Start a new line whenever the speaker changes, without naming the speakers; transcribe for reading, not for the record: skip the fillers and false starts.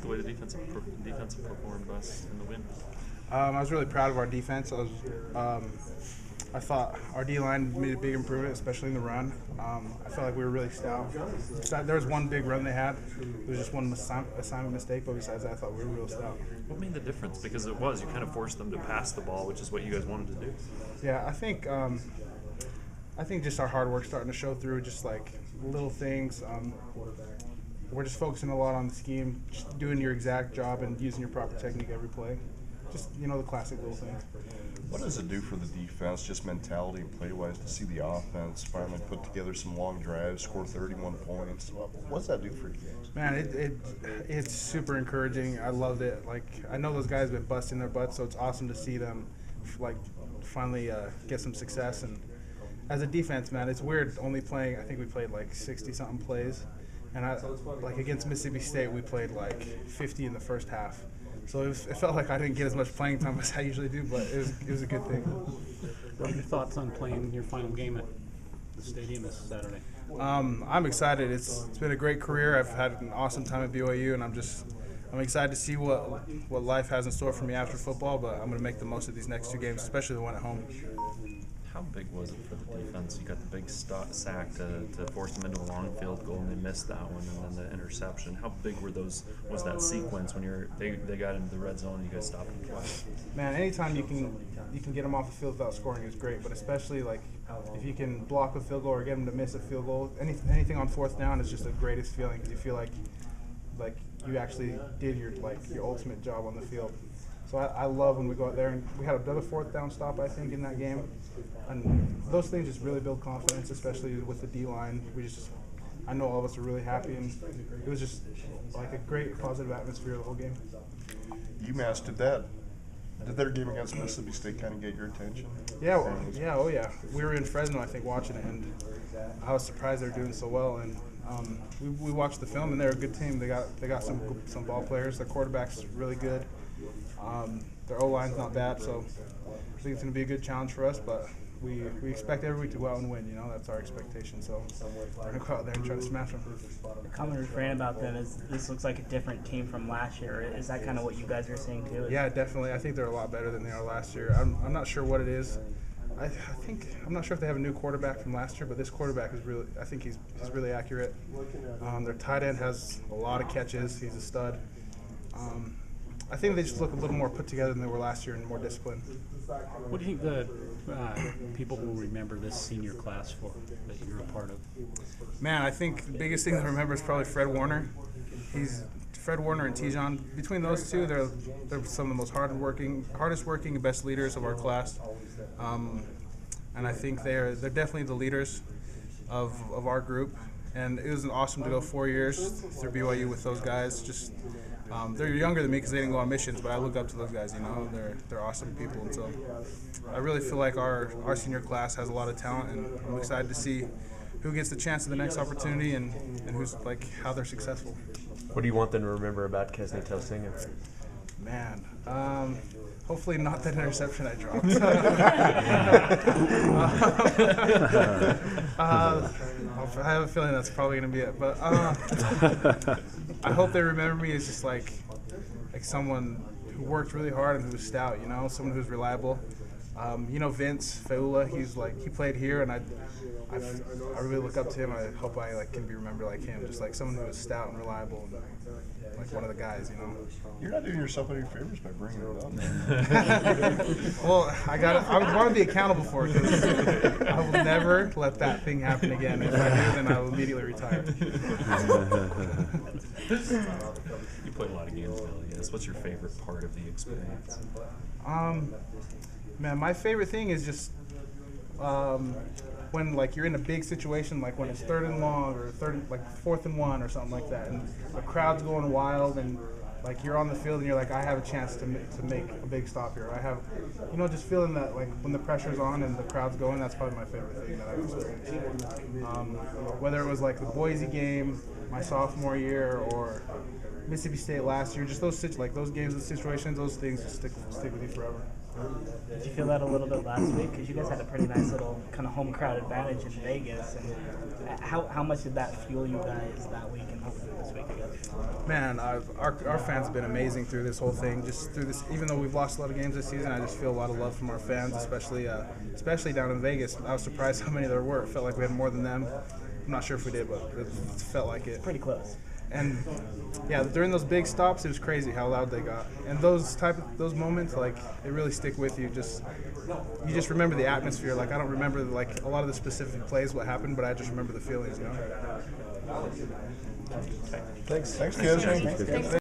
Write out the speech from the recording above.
the way the defense performed us in the win?
I was really proud of our defense. I thought our D-line made a big improvement, especially in the run. I felt like we were really stout. There was one big run they had. It was just one assignment mistake, but besides that, I thought we were real stout.
What made the difference? Because you kind of forced them to pass the ball, which is what you guys wanted to do.
Yeah, I think just our hard work starting to show through, just like little things. We're just focusing a lot on the scheme, just doing your exact job and using your proper technique every play. Just, the classic little things.
What does it do for the defense, just mentality and play-wise, to see the offense finally put together some long drives, score 31 points? What does that do for you guys?
Man, it's super encouraging. I loved it. I know those guys have been busting their butts, so it's awesome to see them finally get some success. And as a defense, man, it's weird only playing. I think we played 60-something plays, and against Mississippi State, we played 50 in the first half. So it felt like I didn't get as much playing time as I usually do, but it was a good thing.
What are your thoughts on playing your final game at the stadium this Saturday?
I'm excited. It's been a great career. I've had an awesome time at BYU, and I'm excited to see what life has in store for me after football. But I'm going to make the most of these next two games, especially the one at home.
How big was it for the defense? You got the big sack to force them into a long field goal, and they missed that one, and then the interception. How big was that sequence when they got into the red zone and you guys stopped them twice?
Man, anytime you can get them off the field without scoring is great, but especially if you can block a field goal or get them to miss a field goal, anything on fourth down is just the greatest feeling because you feel like you actually did your ultimate job on the field. So I love when we go out there, and we had another fourth down stop, I think, in that game. And those things just really build confidence, especially with the D-line. I know all of us are really happy, and it was just a great positive atmosphere the whole game.
UMass did their game against Mississippi State kind of get your attention?
Yeah, oh yeah. We were in Fresno, I think, watching it, and I was surprised they were doing so well. And we watched the film, and they're a good team. They got some ball players. Their quarterback's really good. Their O-line's not bad, so I think it's going to be a good challenge for us, but we expect every week to go out and win. That's our expectation, so we're going to go out there and try to smash them.
The common refrain about them is this looks like a different team from last year. Is that kind of what you guys are seeing too?
Yeah, definitely. I think they're a lot better than they are last year. I'm not sure what it is. I'm not sure if they have a new quarterback from last year, but this quarterback is really, I think he's really accurate. Their tight end has a lot of catches. He's a stud. I think they just look a little more put together than they were last year and more disciplined.
What do you think the people will remember this senior class for that you're a part of?
Man, I think the biggest thing to remember is probably Fred Warner. Fred Warner and Tijon. Between those two, they're some of the most hardest working and best leaders of our class. And I think they're definitely the leaders of our group. And it was awesome to go 4 years through BYU with those guys. They're younger than me because they didn't go on missions, but I look up to those guys. They're awesome people, and so I really feel like our senior class has a lot of talent, and I'm excited to see who gets the chance at the next opportunity and who's how they're successful.
What do you want them to remember about Kesni Tausinga?
Man, hopefully not that interception I dropped. I have a feeling that's probably going to be it. But I hope they remember me as just like someone who worked really hard and who was stout, someone who's reliable. Vince Feula, he played here, and I really look up to him. I hope I can be remembered like him, just like someone who was stout and reliable, and one of the guys.
You're not doing yourself any favors by bringing it up.
Well, I want to be accountable for it because I will never let that thing happen again. If I do, then I will immediately retire.
You play a lot of games now, yes. What's your favorite part of the experience?
Man, my favorite thing is just when you're in a big situation, like when it's 3rd and long or 4th and 1 or something like that, and the crowd's going wild, and you're on the field and you're I have a chance to make a big stop here. I have, just feeling that when the pressure's on and the crowd's going, that's probably my favorite thing that I've experienced. Whether it was the Boise game my sophomore year or Mississippi State last year, just those games and situations, those things just stick with you forever.
Did you feel that a little bit last week? Because you guys had a pretty nice little kind of home crowd advantage in Vegas. And how much did that fuel you guys that week and hopefully this week again?
Man, our fans have been amazing through this whole thing. Just through this, even though we've lost a lot of games this season, I just feel a lot of love from our fans, especially down in Vegas. I was surprised how many there were. It felt like we had more than them. I'm not sure if we did, but it felt like it.
Pretty close.
And yeah, during those big stops, it was crazy how loud they got. And those moments, like, they really stick with you. You just remember the atmosphere. Like, I don't remember like a lot of the specific plays what happened, but I just remember the feelings.
Thanks, Kesni.
Thanks.